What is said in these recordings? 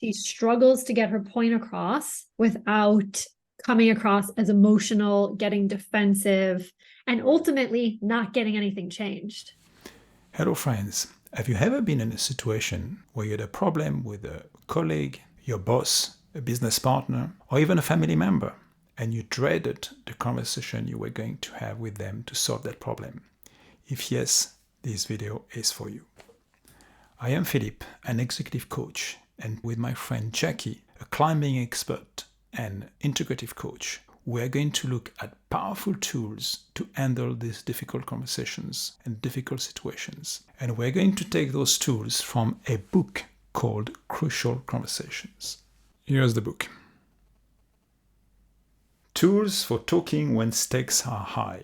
She struggles to get her point across without coming across as emotional, getting defensive, and ultimately not getting anything changed. Hello, friends. Have you ever been in a situation where you had a problem with a colleague, your boss, a business partner, or even a family member, and you dreaded the conversation you were going to have with them to solve that problem? If yes, this video is for you. I am Philippe, an executive coach, and with my friend Jackie, a climbing expert and integrative coach, we are going to look at powerful tools to handle these difficult conversations and difficult situations. And we're going to take those tools from a book called Crucial Conversations. Here's the book. Tools for Talking When Stakes Are High.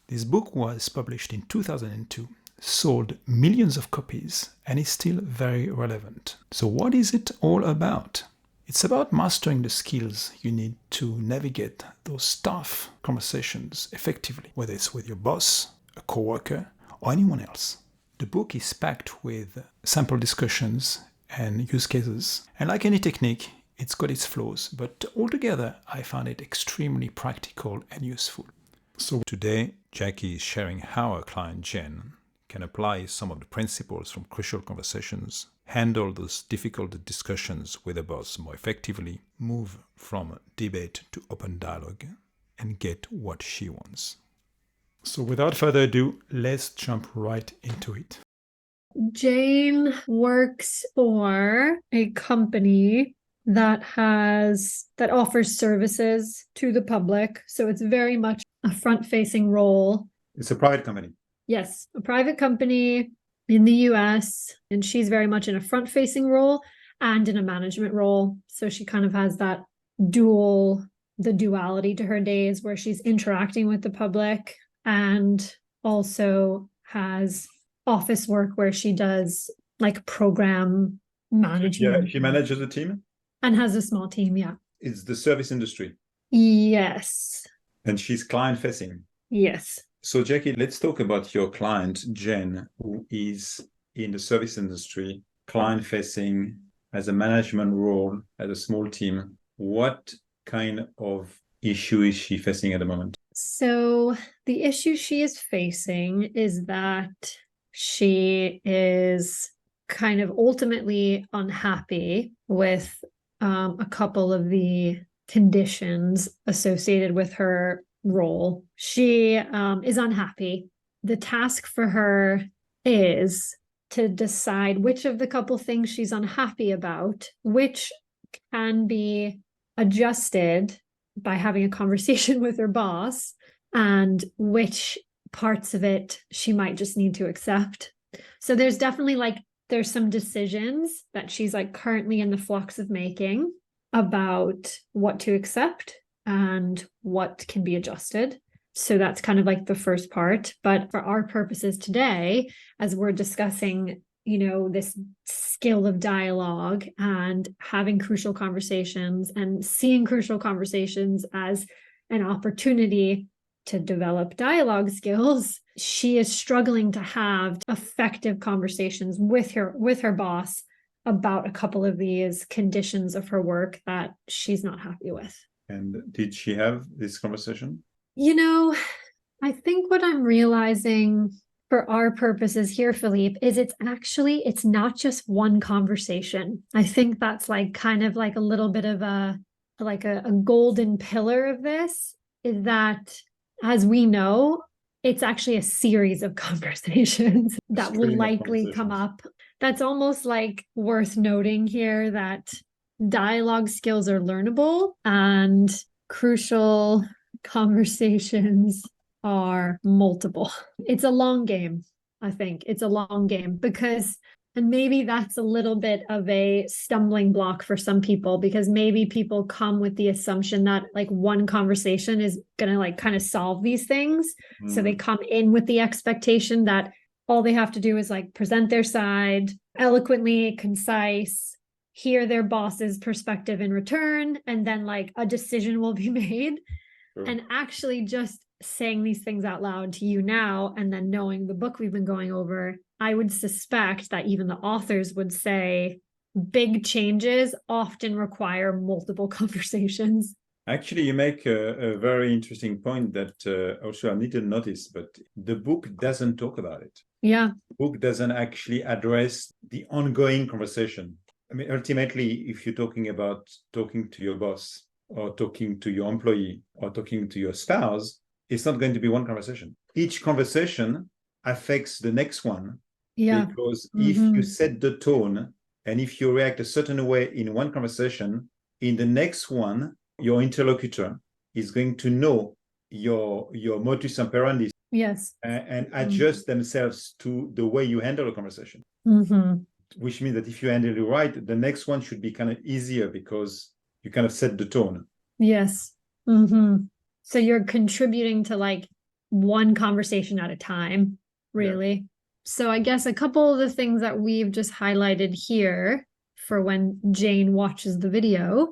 This book was published in 2002, sold millions of copies, and is still very relevant. So what is it all about? It's about mastering the skills you need to navigate those tough conversations effectively, whether it's with your boss, a coworker, or anyone else. The book is packed with sample discussions and use cases, and like any technique, it's got its flaws, but altogether I found it extremely practical and useful. So today, Jackie is sharing how her client Jen can apply some of the principles from Crucial Conversations, handle those difficult discussions with a boss more effectively, move from debate to open dialogue, and get what she wants. So without further ado, let's jump right into it. Jane works for a company that offers services to the public. So it's very much a front-facing role. It's a private company. Yes, a private company in the US, and she's very much in a front-facing role and in a management role. So she kind of has that duality to her days where she's interacting with the public and also has office work where she does like program management. Yeah, she manages a team? And has a small team, yeah. It's the service industry. Yes. And she's client-facing. Yes. So Jackie, let's talk about your client, Jen, who is in the service industry, client-facing, has a management role, has a small team. What kind of issue is she facing at the moment? So the issue she is facing is that she is kind of ultimately unhappy with a couple of the conditions associated with her role. She is unhappy. The task for her is to decide which of the couple things she's unhappy about, which can be adjusted by having a conversation with her boss, and which parts of it she might just need to accept. So there's definitely there's some decisions that she's currently in the flux of making about what to accept and what can be adjusted. So that's kind of the first part. But for our purposes today, as we're discussing, this skill of dialogue and having crucial conversations and seeing crucial conversations as an opportunity to develop dialogue skills, she is struggling to have effective conversations with her boss about a couple of these conditions of her work that she's not happy with. And did she have this conversation? I think what I'm realizing for our purposes here, Philippe, is it's not just one conversation. I think that's kind of a little bit of a golden pillar of this, is that, as we know, it's actually a series of conversations that will likely come up. That's almost worth noting here, that dialogue skills are learnable and crucial conversations are multiple. It's a long game. I think it's a long game and maybe that's a little bit of a stumbling block for some people, because maybe people come with the assumption that one conversation is going to kind of solve these things. So they come in with the expectation that all they have to do is present their side eloquently, concise, hear their boss's perspective in return, and then a decision will be made. Sure. And actually just saying these things out loud to you now, and then knowing the book we've been going over, I would suspect that even the authors would say big changes often require multiple conversations. Actually, you make a very interesting point that also I didn't notice, but the book doesn't talk about it. Yeah. The book doesn't actually address the ongoing conversation. I mean, ultimately, if you're talking about talking to your boss or talking to your employee or talking to your spouse, it's not going to be one conversation. Each conversation affects the next one. Yeah. Because if you set the tone and if you react a certain way in one conversation, in the next one, your interlocutor is going to know your modus operandi. Yes. And adjust themselves to the way you handle a conversation. Which means that if you handle it right, the next one should be kind of easier because you kind of set the tone. Yes. So you're contributing to like one conversation at a time, really. Yeah. So I guess a couple of the things that we've just highlighted here for when Jane watches the video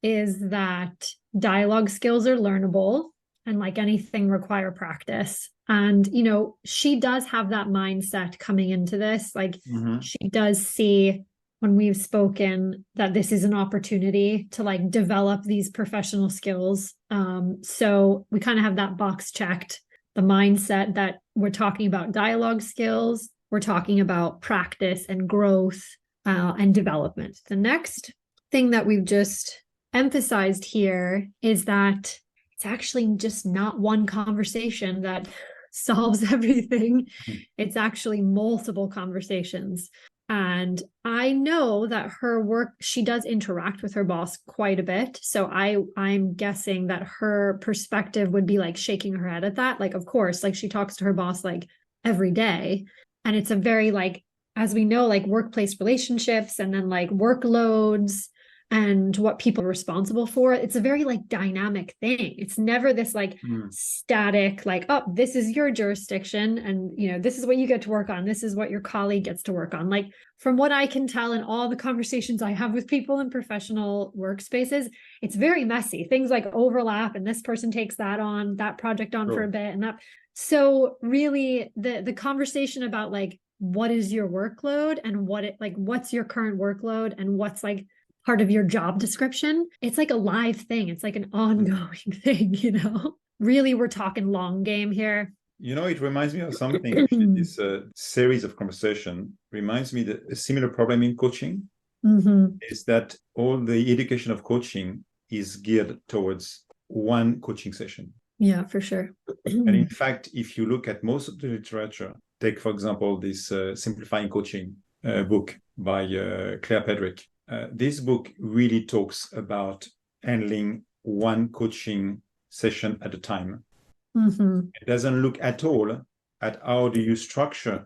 is that dialogue skills are learnable and like anything require practice. And, you know, she does have that mindset coming into this. Like she does see when we've spoken that this is an opportunity to like develop these professional skills. So we kind of have that box checked, the mindset that we're talking about dialogue skills, we're talking about practice and growth and development. The next thing that we've just emphasized here is that it's actually just not one conversation that solves everything. It's actually multiple conversations. And I know that her work, she does interact with her boss quite a bit. So I'm guessing that her perspective would be like shaking her head at that. Like, of course, like she talks to her boss like every day. And it's a very like, as we know, like workplace relationships and then like workloads and what people are responsible for. It's a very like dynamic thing. It's never this like static, like, oh, this is your jurisdiction and, you know, this is what you get to work on. This is what your colleague gets to work on. Like from what I can tell in all the conversations I have with people in professional workspaces, it's very messy. Things like overlap and this person takes that on, that project on for a bit and that. So really the conversation about like, what is your workload and what it like, what's your current workload and what's like part of your job description, it's like a live thing. It's like an ongoing thing, you know? Really, we're talking long game here. You know, it reminds me of something, actually, this series of conversation reminds me that a similar problem in coaching is that all the education of coaching is geared towards one coaching session. Yeah, for sure. And in fact, if you look at most of the literature, take, for example, this Simplifying Coaching book by Claire Pedrick. This book really talks about handling one coaching session at a time. It doesn't look at all at how do you structure,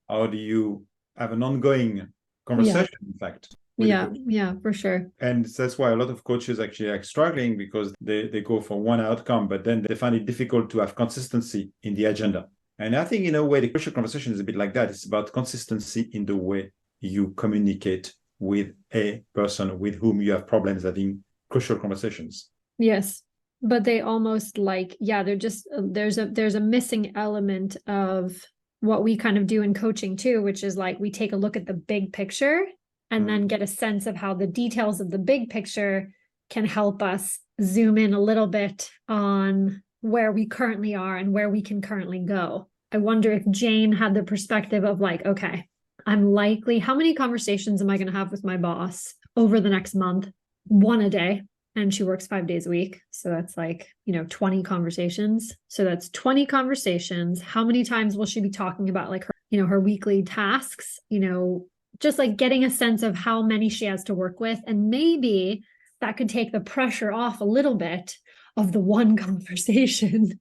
how do you have an ongoing conversation, in fact. Yeah, for sure. And that's why a lot of coaches actually are struggling because they go for one outcome, but then they find it difficult to have consistency in the agenda. And I think in a way, the crucial conversation is a bit like that. It's about consistency in the way you communicate with a person with whom you have problems having crucial conversations. Yes. But they almost like, yeah, they're just, there's a missing element of what we kind of do in coaching too, which is like, we take a look at the big picture and then get a sense of how the details of the big picture can help us zoom in a little bit on where we currently are and where we can currently go. I wonder if Jane had the perspective of like, okay, I'm likely, how many conversations am I going to have with my boss over the next month? One a day. And she works 5 days a week. So that's like, 20 conversations. So that's 20 conversations. How many times will she be talking about like her, her weekly tasks, just like getting a sense of how many she has to work with. And maybe that could take the pressure off a little bit of the one conversation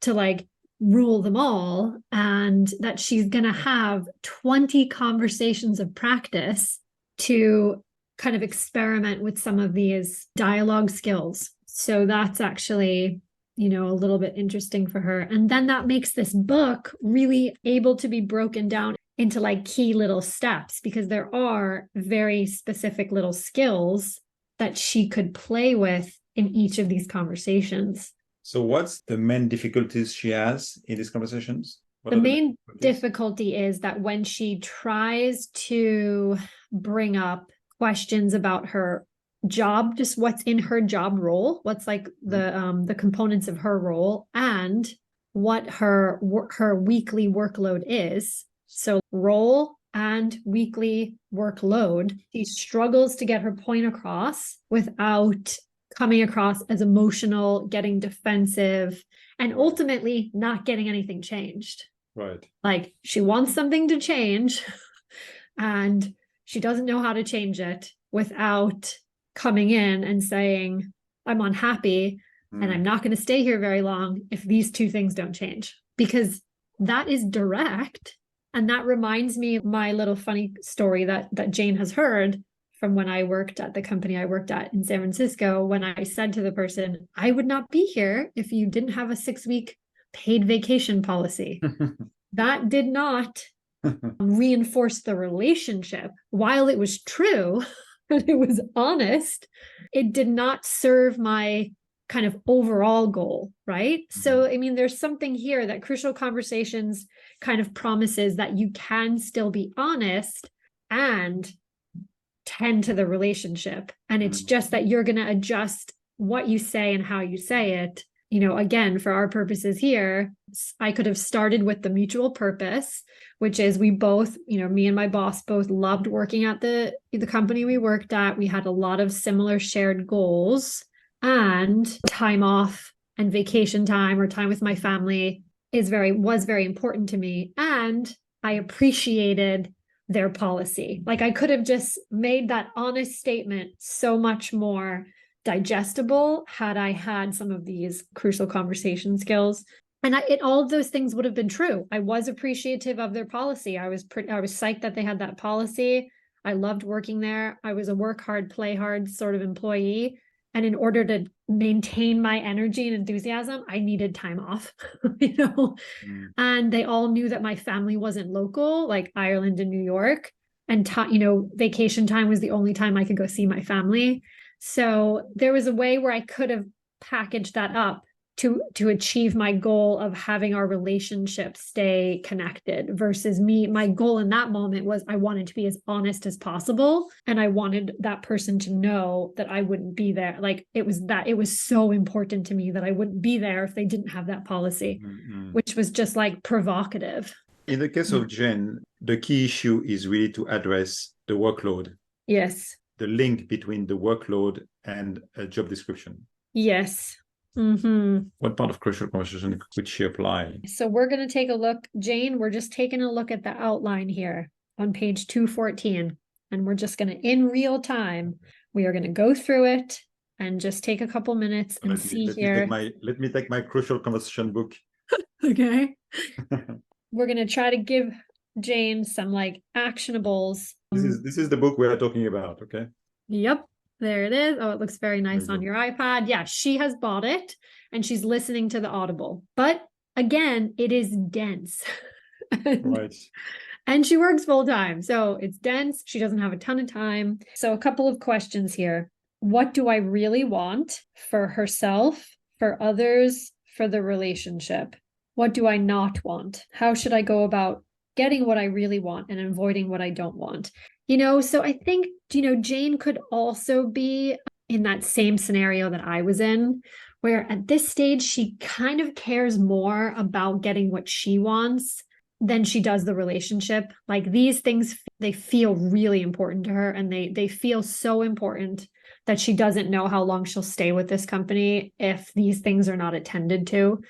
to like rule them all. And that she's going to have 20 conversations of practice to kind of experiment with some of these dialogue skills. So that's actually, a little bit interesting for her. And then that makes this book really able to be broken down into like key little steps, because there are very specific little skills that she could play with in each of these conversations. So what's the main difficulties she has in these conversations? The main difficulty is that when she tries to bring up questions about her job, just what's in her job role, what's like the components of her role, and what her weekly workload is. So role and weekly workload. She struggles to get her point across without coming across as emotional, getting defensive, and ultimately not getting anything changed. Right. Like she wants something to change and she doesn't know how to change it without coming in and saying, I'm unhappy and I'm not going to stay here very long if these two things don't change. Because that is direct. And that reminds me of my little funny story that Jane has heard from when I worked at the company I worked at in San Francisco, when I said to the person, I would not be here if you didn't have a 6-week paid vacation policy. That did not reinforce the relationship. While it was true and it was honest, it did not serve my kind of overall goal, right? So, I mean, there's something here that Crucial Conversations kind of promises that you can still be honest and tend to the relationship. And it's just that you're going to adjust what you say and how you say it. You know, again, for our purposes here, I could have started with the mutual purpose, which is we both, you know, me and my boss both loved working at the company we worked at. We had a lot of similar shared goals, and time off and vacation time or time with my family was very important to me. And I appreciated their policy. Like I could have just made that honest statement so much more digestible had I had some of these crucial conversation skills. And all of those things would have been true. I was appreciative of their policy. I was psyched that they had that policy. I loved working there. I was a work hard, play hard sort of employee. And in order to maintain my energy and enthusiasm, I needed time off, you know? And they all knew that my family wasn't local, like Ireland and New York. And, you know, vacation time was the only time I could go see my family. So there was a way where I could have packaged that up to achieve my goal of having our relationship stay connected versus my goal in that moment was I wanted to be as honest as possible. And I wanted that person to know that I wouldn't be there. Like it was so important to me that I wouldn't be there if they didn't have that policy, which was just like provocative. In the case of Jen, the key issue is really to address the workload. Yes. The link between the workload and a job description. Yes. What part of Crucial Conversation could she apply? So we're going to take a look, Jane, we're just taking a look at the outline here on page 214. And we're just going to, in real time, we are going to go through it and just take a couple minutes and Let me take my Crucial Conversation book. Okay. We're going to try to give Jane some like actionables. This is the book we are talking about, okay? Yep. There it is. Oh, it looks very nice on your iPad. Yeah, she has bought it and she's listening to the Audible. But again, it is dense. Right. And she works full time. So it's dense. She doesn't have a ton of time. So a couple of questions here. What do I really want for herself, for others, for the relationship? What do I not want? How should I go about getting what I really want and avoiding what I don't want? You know, so I think, you know, Jane could also be in that same scenario that I was in, where at this stage, she kind of cares more about getting what she wants than she does the relationship. Like these things, they feel really important to her and they feel so important that she doesn't know how long she'll stay with this company if these things are not attended to.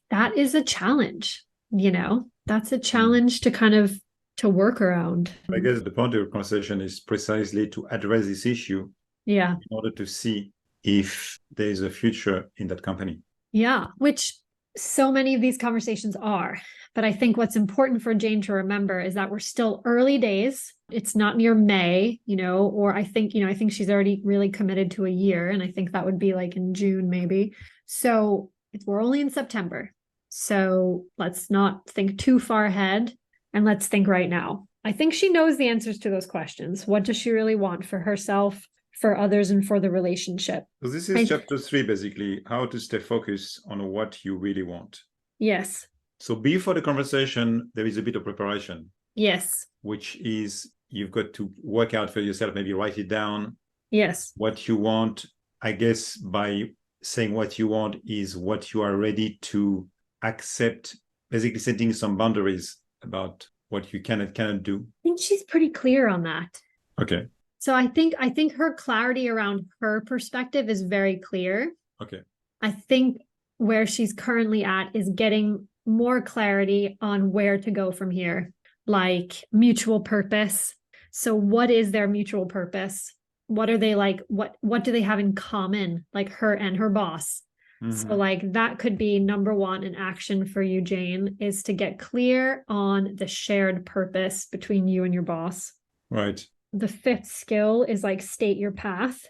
That is a challenge, you know, that's a challenge to kind of to work around. I guess the point of the conversation is precisely to address this issue. Yeah. In order to see if there is a future in that company. Yeah, which so many of these conversations are. But I think what's important for Jane to remember is that we're still early days. It's not near May, you know, or I think she's already really committed to a year. And I think that would be like in June, maybe. So we're only in September. So let's not think too far ahead. And let's think right now. I think she knows the answers to those questions. What does she really want for herself, for others, and for the relationship? So this is chapter 3, basically, how to stay focused on what you really want. Yes. So before the conversation, there is a bit of preparation. Yes. Which is you've got to work out for yourself, maybe write it down, Yes. what you want. I guess by saying what you want is what you are ready to accept, basically setting some boundaries about what you can and cannot do. I think she's pretty clear on that. Okay. So I think her clarity around her perspective is very clear. Okay. I think where she's currently at is getting more clarity on where to go from here, like mutual purpose. So what is their mutual purpose? What are they like? What do they have in common, like her and her boss? So like that could be number one, an action for you, Jane, is to get clear on the shared purpose between you and your boss. Right. The fifth skill is like state your path.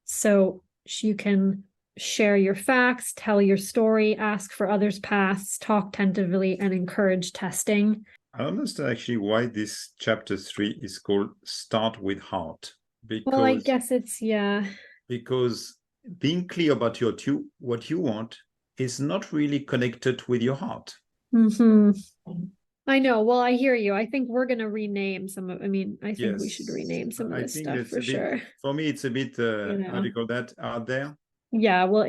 So you can share your facts, tell your story, ask for others' paths, talk tentatively, and encourage testing. I don't understand actually why this chapter 3 is called Start with Heart. Well, I guess it's, yeah. Because being clear about what you want is not really connected with your heart. Mm-hmm. I know. Well, I hear you. I think we're going to rename some of, I mean, I think we should rename some of this stuff for sure. For me, it's a bit, how do you call that, out there? Yeah, well,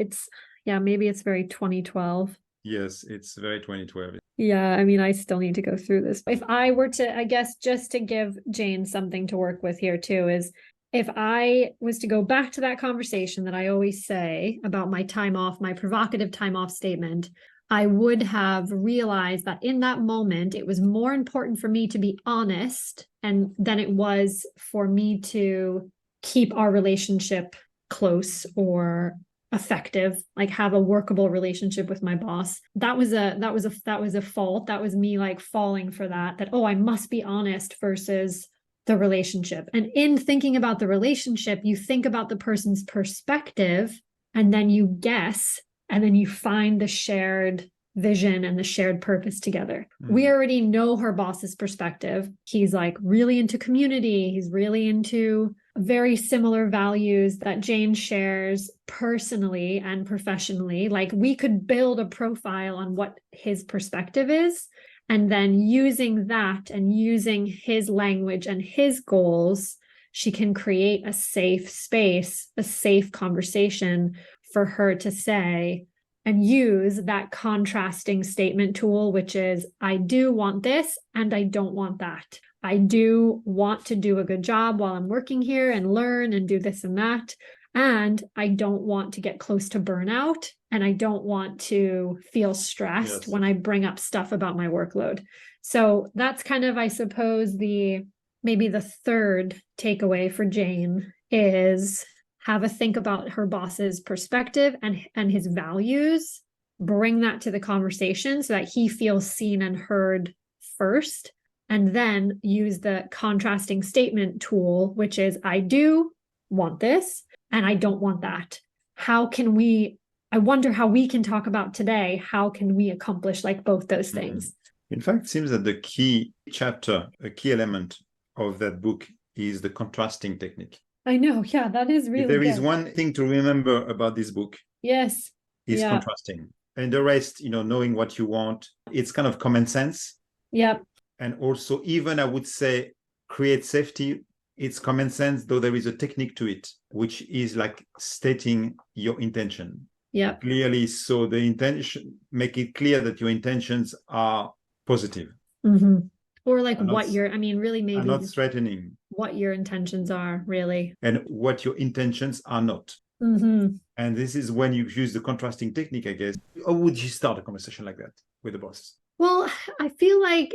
maybe it's very 2012. Yes, it's very 2012. Yeah, I mean, I still need to go through this. If I were to, I guess, just to give Jane something to work with here too, is if I was to go back to that conversation that I always say about my time off, my provocative time off statement, I would have realized that in that moment, it was more important for me to be honest and than it was for me to keep our relationship close or effective, like have a workable relationship with my boss. That was a fault. That was me like falling for that, oh, I must be honest versus the relationship. And in thinking about the relationship, you think about the person's perspective and then you guess, and then you find the shared vision and the shared purpose together. We already know her boss's perspective. He's like really into community. He's really into very similar values that Jane shares personally and professionally. Like we could build a profile on what his perspective is, and then using that and using his language and his goals, she can create a safe space, a safe conversation for her to say and use that contrasting statement tool, which is, I do want this and I don't want that. I do want to do a good job while I'm working here and learn and do this and that. And I don't want to get close to burnout. And I don't want to feel stressed when I bring up stuff about my workload. So that's kind of, I suppose, maybe the third takeaway for Jane is have a think about her boss's perspective and his values, bring that to the conversation so that he feels seen and heard first, and then use the contrasting statement tool, which is, I do want this and I don't want that. I wonder how we can talk about today, how can we accomplish like both those things? In fact, it seems that the key chapter, a key element of that book is the contrasting technique. I know. Yeah, that is really If there good. is one thing to remember about this book, yes, is contrasting. And the rest, knowing what you want, it's kind of common sense. Yep. And also, even I would say, create safety. It's common sense, though there is a technique to it, which is like stating your intention. Yeah. Clearly, so the intention, make it clear that your intentions are positive. Mm-hmm. Or like really maybe not threatening. What your intentions are, really. And what your intentions are not. Mm-hmm. And this is when you use the contrasting technique, I guess. Or would you start a conversation like that with the boss? Well, I feel like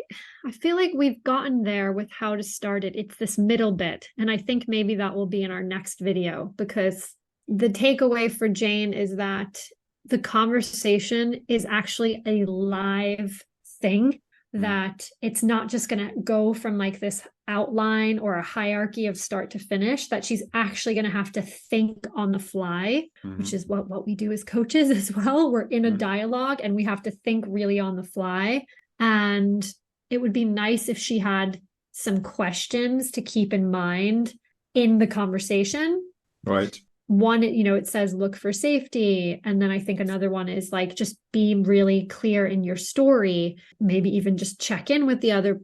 we've gotten there with how to start it. It's this middle bit. And I think maybe that will be in our next video, because the takeaway for Jane is that the conversation is actually a live thing, that it's not just going to go from like this outline or a hierarchy of start to finish, that she's actually going to have to think on the fly, which is what we do as coaches as well. We're in a dialogue and we have to think really on the fly. And it would be nice if she had some questions to keep in mind in the conversation. Right. one, it says look for safety. And then I think another one is like, just be really clear in your story, maybe even just check in with the other,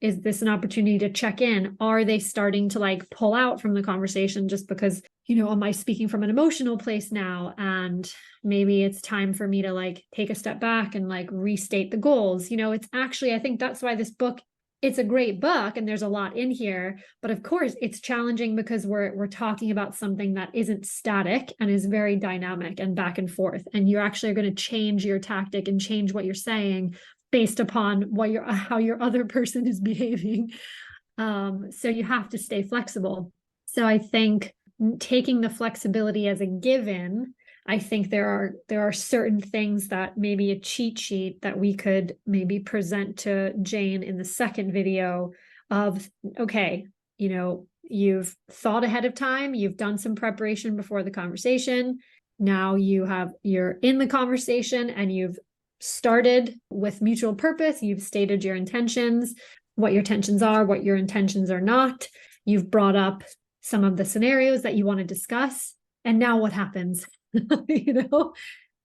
is this an opportunity to check in? Are they starting to like pull out from the conversation just because, am I speaking from an emotional place now? And maybe it's time for me to like take a step back and like restate the goals. It's actually, I think that's why this book, it's a great book and there's a lot in here, but of course it's challenging because we're talking about something that isn't static and is very dynamic and back and forth. And you're actually going to change your tactic and change what you're saying based upon how your other person is behaving. So you have to stay flexible. So I think taking the flexibility as a given, I think there are certain things that maybe a cheat sheet that we could maybe present to Jane in the second video of, okay, you've thought ahead of time, you've done some preparation before the conversation. Now you're in the conversation and you've started with mutual purpose. You've stated your intentions, what your intentions are, what your intentions are not. You've brought up some of the scenarios that you want to discuss. And now what happens?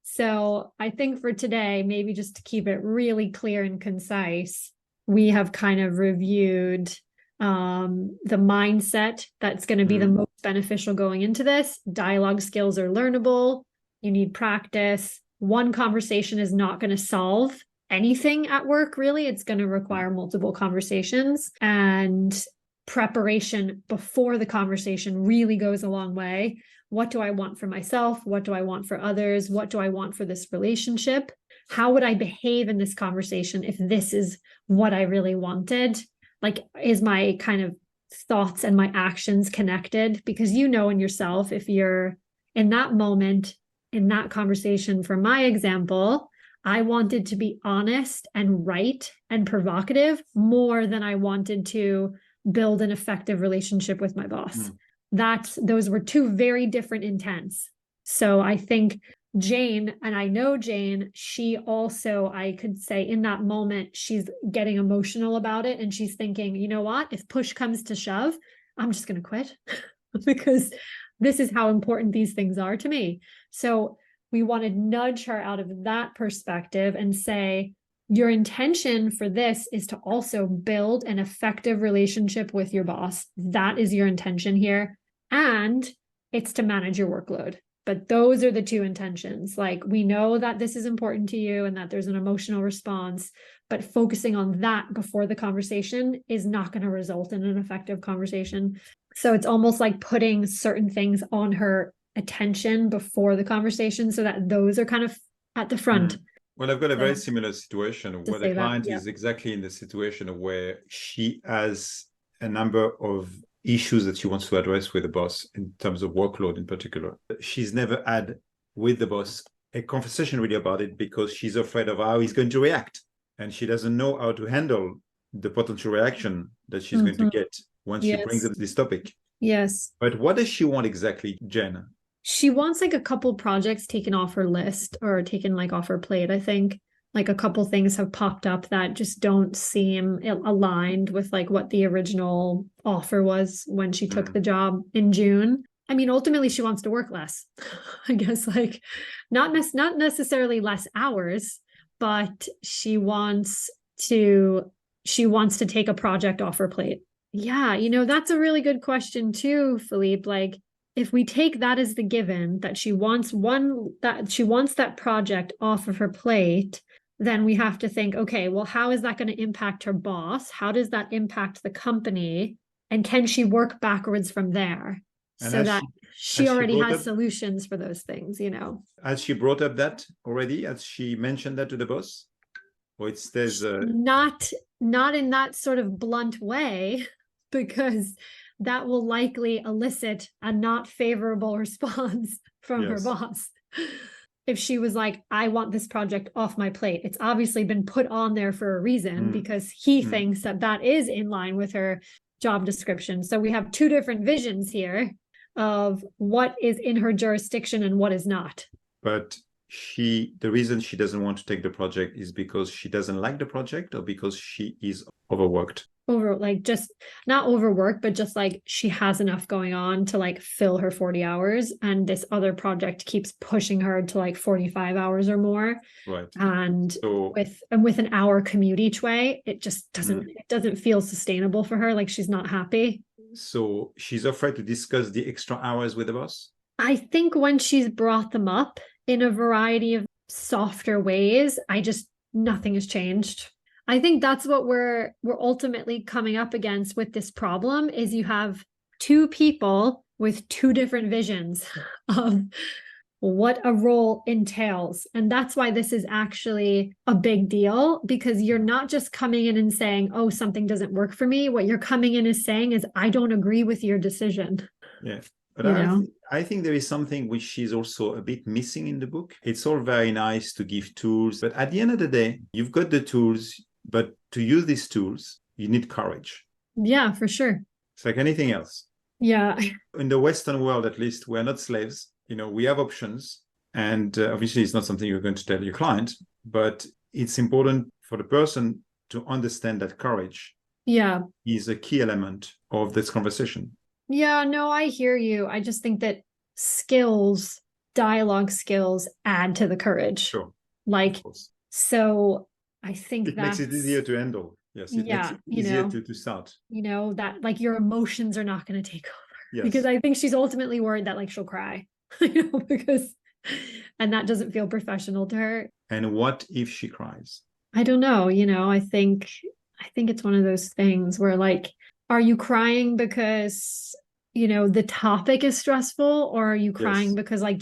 So I think for today, maybe just to keep it really clear and concise, we have kind of reviewed the mindset that's going to be the most beneficial going into this. Dialogue skills are learnable. You need practice. One conversation is not going to solve anything at work, really. It's going to require multiple conversations, and preparation before the conversation really goes a long way. What do I want for myself? What do I want for others? What do I want for this relationship? How would I behave in this conversation if this is what I really wanted? Like, is my kind of thoughts and my actions connected? Because in yourself, if you're in that moment, in that conversation, for my example, I wanted to be honest and right and provocative more than I wanted to build an effective relationship with my boss. Those were two very different intents. So I think Jane, and I know Jane, she also, I could say in that moment, she's getting emotional about it. And she's thinking, you know what, if push comes to shove, I'm just going to quit because this is how important these things are to me. So we want to nudge her out of that perspective and say, your intention for this is to also build an effective relationship with your boss. That is your intention here. And it's to manage your workload. But those are the two intentions. Like, we know that this is important to you and that there's an emotional response, but focusing on that before the conversation is not going to result in an effective conversation. So it's almost like putting certain things on her attention before the conversation so that those are kind of at the front. Well, I've got a very similar situation where the client yeah. is exactly in the situation where she has a number of issues that she wants to address with the boss in terms of workload in particular. She's never had with the boss a conversation really about it because she's afraid of how he's going to react. And she doesn't know how to handle the potential reaction that she's going to get once she brings up this topic. Yes. But what does she want exactly, Jen? She wants like a couple projects taken off her list or taken like off her plate. I think like a couple things have popped up that just don't seem aligned with like what the original offer was when she took the job in June. I mean, ultimately she wants to work less. I guess like not necessarily less hours, but she wants to take a project off her plate. Yeah, that's a really good question too, Philippe. Like, if we take that as the given that she wants that project off of her plate, then we have to think, okay, well, how is that going to impact her boss? How does that impact the company? And can she work backwards from there so that she already has solutions for those things, Has she brought up that already? Has she mentioned that to the boss? Or it stays not in that sort of blunt way, because that will likely elicit a not favorable response from her boss. If she was like, I want this project off my plate, it's obviously been put on there for a reason because he thinks that is in line with her job description. So we have two different visions here of what is in her jurisdiction and what is not. But the reason she doesn't want to take the project is because she doesn't like the project or because she is overworked? like just not overwork, but just like she has enough going on to like fill her 40 hours. And this other project keeps pushing her to like 45 hours or more. Right. And So, with an hour commute each way, it just doesn't feel sustainable for her. Like she's not happy. so she's afraid to discuss the extra hours with the boss? I think when she's brought them up in a variety of softer ways, nothing has changed. I think that's what we're ultimately coming up against with this problem is you have two people with two different visions of what a role entails. And that's why this is actually a big deal because you're not just coming in and saying, oh, something doesn't work for me. What you're coming in is saying is, I don't agree with your decision. Yeah. But You know? I think there is something which is also a bit missing in the book. It's all very nice to give tools, but at the end of the day, you've got the tools, but to use these tools, you need courage. Yeah, for sure. It's like anything else. Yeah. In the Western world, at least, we're not slaves. We have options. And obviously, it's not something you're going to tell your client, but it's important for the person to understand that courage Yeah. is a key element of this conversation. Yeah, no, I hear you. I just think that skills, dialogue skills add to the courage. Sure. Like, so I think it makes it easier to handle. Yes, it makes it easier to start. That like your emotions are not going to take over. Yes. Because I think she's ultimately worried that like she'll cry, because, and that doesn't feel professional to her. And what if she cries? I don't know. I think it's one of those things where like, are you crying because the topic is stressful, or are you crying because like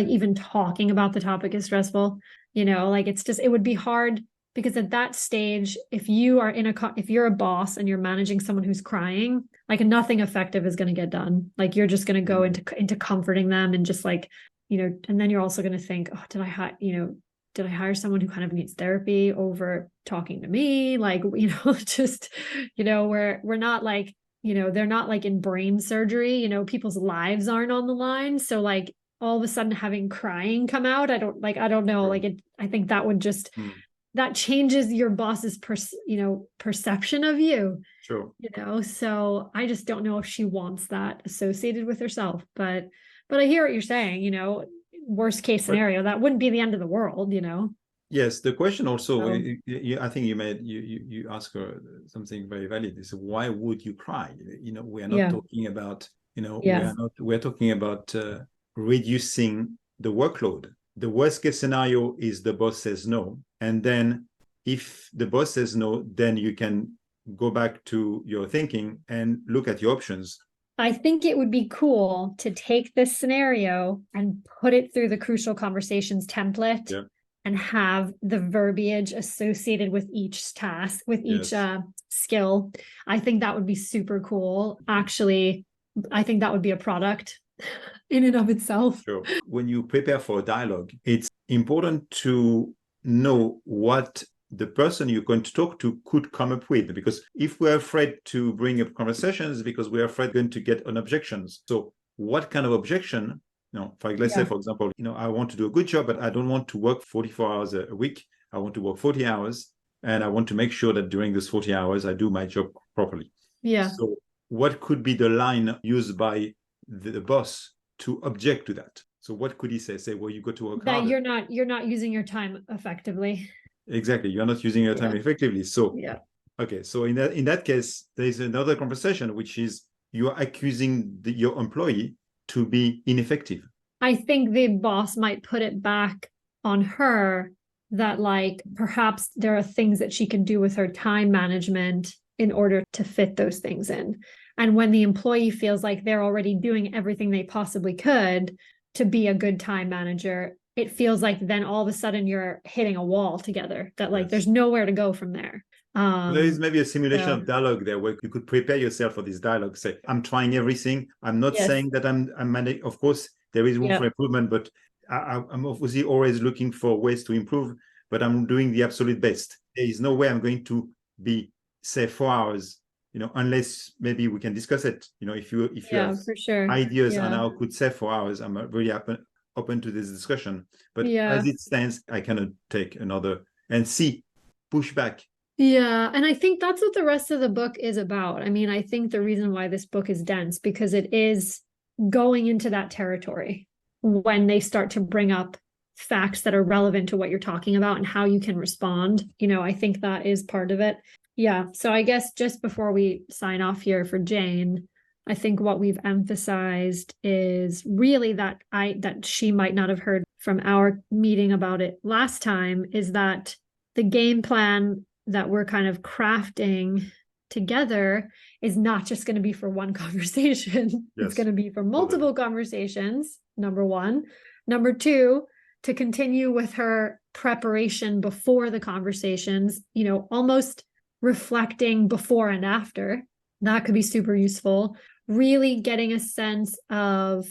even talking about the topic is stressful? Like it would be hard because at that stage, if you're a boss and you're managing someone who's crying, like nothing effective is going to get done. Like you're just going to go into comforting them and just like, and then you're also going to think, oh, did I hire someone who kind of needs therapy over talking to me? Like, just, we're not like, they're not like in brain surgery, people's lives aren't on the line. So like all of a sudden having crying come out, I don't know. Sure. Like I think that would just, that changes your boss's perception of you. Sure. So I just don't know if she wants that associated with herself. But I hear what you're saying, worst case scenario, that wouldn't be the end of the world, Yes, the question also, I think you ask her something very valid. Is why would you cry? We are not talking about, we're talking about reducing the workload. The worst case scenario is the boss says no. And then if the boss says no, then you can go back to your thinking and look at your options. I think it would be cool to take this scenario and put it through the Crucial Conversations template and have the verbiage associated with each task, with each skill. I think that would be super cool. Actually, I think that would be a product in and of itself. Sure. When you prepare for a dialogue, it's important to know what the person you're going to talk to could come up with, because if we're afraid to bring up conversations because we're afraid going to get an objections. So what kind of objection, let's say, for example, I want to do a good job, but I don't want to work 44 hours a week. I want to work 40 hours and I want to make sure that during those 40 hours, I do my job properly. Yeah. So what could be the line used by the boss to object to that? So what could he say? Well, you got to work harder. You're not using your time effectively. Exactly. You're not using your time effectively. So, okay. So in that case, there's another conversation, which is you are accusing your employee to be ineffective. I think the boss might put it back on her that like, perhaps there are things that she can do with her time management in order to fit those things in. And when the employee feels like they're already doing everything they possibly could to be a good time manager, it feels like then all of a sudden you're hitting a wall together, that like there's nowhere to go from there. There is maybe a simulation of dialogue there where you could prepare yourself for this dialogue. Say, I'm trying everything. I'm not saying that I'm managing. Of course, there is room for improvement, but I'm obviously always looking for ways to improve, but I'm doing the absolute best. There is no way I'm going to be, say, 4 hours, unless maybe we can discuss it. If you have for sure. ideas on how I could save 4 hours, I'm really open to this discussion. But as it stands, I cannot take another and push back. Yeah, and I think that's what the rest of the book is about. I mean, I think the reason why this book is dense because it is going into that territory when they start to bring up facts that are relevant to what you're talking about and how you can respond. You know, I think that is part of it. Yeah, so I guess just before we sign off here for Jane, I think what we've emphasized is really that she might not have heard from our meeting about it last time is that the game plan that we're kind of crafting together is not just going to be for one conversation. It's going to be for multiple conversations, number one. Number two, to continue with her preparation before the conversations, you know, almost reflecting before and after. That could be super useful. Really getting a sense of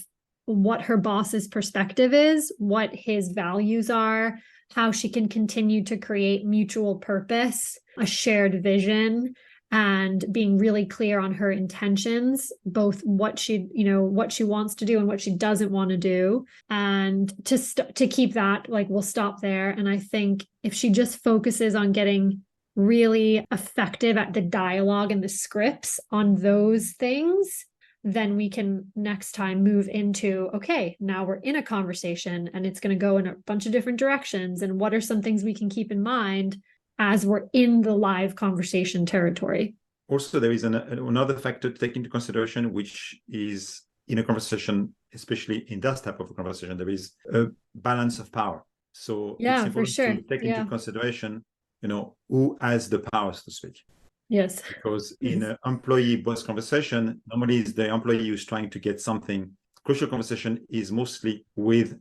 what her boss's perspective is, what his values are, how she can continue to create mutual purpose, a shared vision, and being really clear on her intentions, both what she, you know, what she wants to do and what she doesn't want to do. And to keep that, like, we'll stop there. And I think if she just focuses on getting really effective at the dialogue and the scripts on those things, then we can next time move into, okay, now we're in a conversation and it's going to go in a bunch of different directions. And what are some things we can keep in mind as we're in the live conversation territory? Also, there is another factor to take into consideration, which is in a conversation, especially in that type of a conversation, there is a balance of power. So it's important to take into consideration, you know, who has the power, so to speak. Yes. Because in an employee-boss conversation, normally it's the employee who's trying to get something. Crucial conversation is mostly with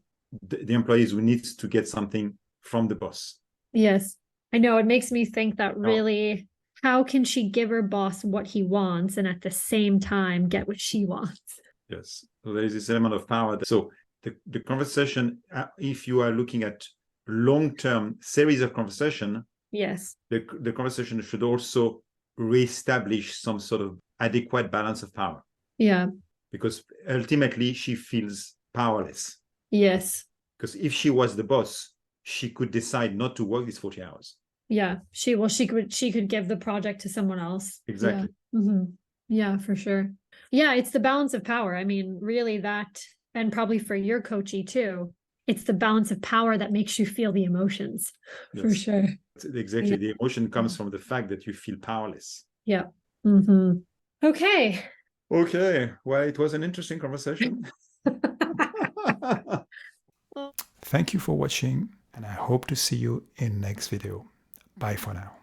the employees who needs to get something from the boss. Yes. I know it makes me think that really, how can she give her boss what he wants and at the same time get what she wants? Yes. So there is this element of power. So the conversation, if you are looking at long-term series of conversation, yes, the conversation should also reestablish some sort of adequate balance of power. Yeah. Because ultimately she feels powerless. Yes. Because if she was the boss, she could decide not to work these 40 hours. Yeah. She could give the project to someone else. Exactly. Yeah. Mm-hmm. Yeah, for sure. Yeah, it's the balance of power. I mean, really that, and probably for your coachee too, it's the balance of power that makes you feel the emotions. Yes. For sure. Exactly. Yeah. The emotion comes from the fact that you feel powerless. Yeah. Mm-hmm. Okay. Okay. Well, it was an interesting conversation. Thank you for watching, and I hope to see you in next video. Bye for now.